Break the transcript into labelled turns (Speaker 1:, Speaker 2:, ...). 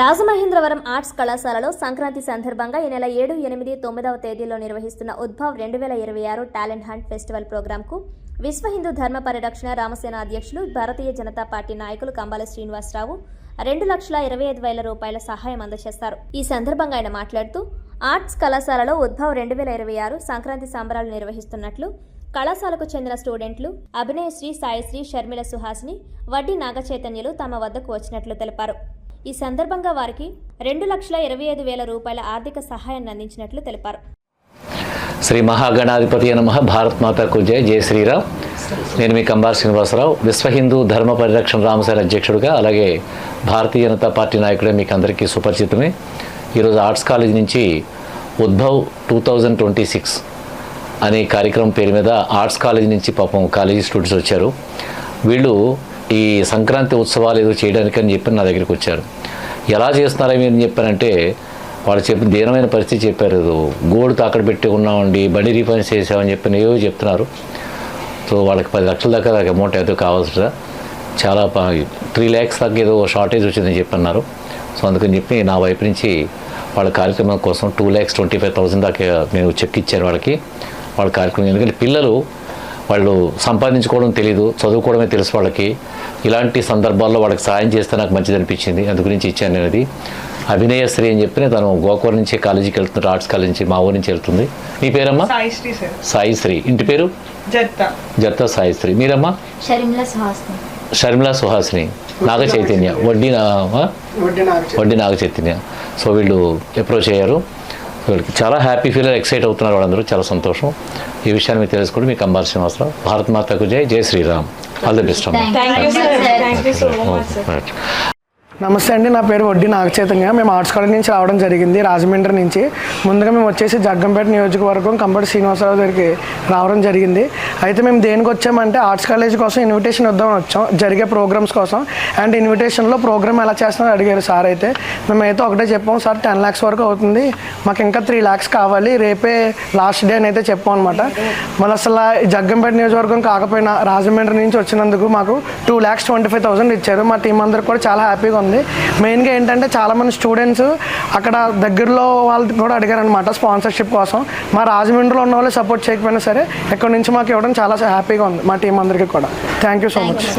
Speaker 1: Rajamahendravaram arts కళాశాలలో సంక్రాంతి సందర్భంగా ఈ నెల 7, 8, 9వ తేదీల్లో నిర్వహిస్తున్న ఉద్భవ్ 2026 టాలెంట్ హంట్ ఫెస్టివల్ ప్రోగ్రాంకు విశ్వ హిందూ ధర్మ పరిరక్షణ రామసేన అధ్యక్షులు భారతీయ జనతా పార్టీ నాయకులు కంబాల శ్రీనివాసరావు 2,25,000 రూపాయల సహాయం అందజేస్తారు. ఈ సందర్భంగా ఆయన మాట్లాడుతూ ఆర్ట్స్ కళాశాలలో ఉద్భవ్ 2026 సంక్రాంతి సంబరాలు నిర్వహిస్తున్నట్లు కళాశాలకు చెందిన స్టూడెంట్లు అభినయశ్రీ, సాయిశ్రీ, షర్మిల సుహాసిని, వడ్డీ నాగచైతన్యులు తమ వద్దకు వచ్చినట్లు తెలిపారు. ఈ సందర్భంగా వారికి 2,25,000 రూపాయల ఆర్థిక సహాయాన్ని అందించినట్లు తెలిపారు.
Speaker 2: శ్రీ మహాగణాధిపతి నమః. భారత్ మాతాకు జై. జై శ్రీరామ్. నేను మీ కంబాల శ్రీనివాసరావు, విశ్వ హిందూ ధర్మ పరిరక్షణ రామసేన అధ్యక్షుడిగా, అలాగే భారతీయ జనతా పార్టీ నాయకుడే మీకు అందరికీ సుపరిచితమే. ఈరోజు ఆర్ట్స్ కాలేజ్ నుంచి ఉద్భవ్ 2026 అనే కార్యక్రమం పేరు మీద ఆర్ట్స్ కాలేజ్ నుంచి పాపం కాలేజీ స్టూడెంట్స్ వచ్చారు. వీళ్ళు ఈ సంక్రాంతి ఉత్సవాలు ఏదో చేయడానికి అని చెప్పి నా దగ్గరికి వచ్చారు. ఎలా చేస్తున్నారని నేను చెప్పానంటే వాళ్ళు చెప్పిన దీనమైన పరిస్థితి చెప్పారు. గోల్డ్ తాకట్టు పెట్టి ఉన్నామండి, బండి రీఫైనాన్స్ చేసామని చెప్పి ఏవో చెప్తున్నారు. సో వాళ్ళకి 10 లక్షల దాకా అమౌంట్ ఏదో కావాల్సిన చాలా 3 lakhs దాకా ఏదో షార్టేజ్ వచ్చిందని చెప్పి అన్నారు. సో అందుకని చెప్పి నా వైపు నుంచి వాళ్ళ కార్యక్రమం కోసం 2,25,000 దాకా నేను చెక్ ఇచ్చాను వాళ్ళకి. వాళ్ళ కార్యక్రమం ఎందుకంటే పిల్లలు వాళ్ళు సంపాదించుకోవడం తెలీదు, చదువుకోవడమే తెలుసు వాళ్ళకి. ఇలాంటి సందర్భాల్లో వాళ్ళకి సాయం చేస్తే నాకు మంచిది అనిపించింది, అందు గురించి ఇచ్చాను నేను. అది అభినయశ్రీ అని చెప్పి తను గోకూర్ నుంచి కాలేజీకి వెళ్తున్నారు, ఆర్ట్స్ కాలేజ్ నుంచి మా ఊరి నుంచి వెళ్తుంది. మీ పేరమ్మా? సాయిశ్రీ. ఇంటి పేరు? జత్త సాయిశ్రీ. మీరమ్మా? షర్మిల సుహాసిని. నాగ చైతన్య, వడ్డీ నాగ చైతన్య. సో వీళ్ళు అప్రోచ్ అయ్యారు. వీళ్ళకి చాలా హ్యాపీ ఫీల్, ఎక్సైట్ అవుతున్నారు వాళ్ళందరూ. చాలా సంతోషం. ఈ విషయాన్ని మీరు తెలుసుకోండి. మీ కంబాల శ్రీనివాసరావు. భారత్ మాతాకు జై. జై శ్రీరామ్. All the best.
Speaker 3: నమస్తే అండి, నా పేరు వడ్డీ నాగచైతన్య. మేము ఆర్ట్స్ కాలేజ్ నుంచి రావడం జరిగింది, రాజమండ్రి నుంచి. ముందుగా మేము వచ్చేసి జగ్గంపేట నియోజకవర్గం కంబాల శ్రీనివాసరావు దగ్గరికి రావడం జరిగింది. అయితే మేము దేనికి వచ్చామంటే ఆర్ట్స్ కాలేజ్ కోసం ఇన్విటేషన్ ఇద్దామని వచ్చాం, జరిగే ప్రోగ్రామ్స్ కోసం. అండ్ ఇన్విటేషన్లో ప్రోగ్రామ్ ఎలా చేస్తున్నారో అడిగారు సార్. అయితే మేమైతే ఒకటే చెప్పాం, సార్ 10 lakhs వరకు అవుతుంది, మాకు ఇంకా 3 lakhs కావాలి, రేపే లాస్ట్ డే అని అయితే చెప్పాం అనమాట. మళ్ళీ అసలు జగ్గంపేట నియోజకవర్గం కాకపోయినా రాజమండ్రి నుంచి వచ్చినందుకు మాకు 2,25,000 ఇచ్చారు. మా టీం అందరికి కూడా చాలా హ్యాపీగా ఉంది. మెయిన్గా ఏంటంటే చాలామంది స్టూడెంట్స్ అక్కడ దగ్గరలో వాళ్ళు కూడా అడిగారు అనమాట స్పాన్సర్షిప్ కోసం. మా రాజమండ్రిలో ఉన్న వాళ్ళు సపోర్ట్ చేయకపోయినా సరే ఇక్కడ నుంచి మాకు ఇవ్వడం చాలా హ్యాపీగా ఉంది మా టీం అందరికీ కూడా. Thank you so much.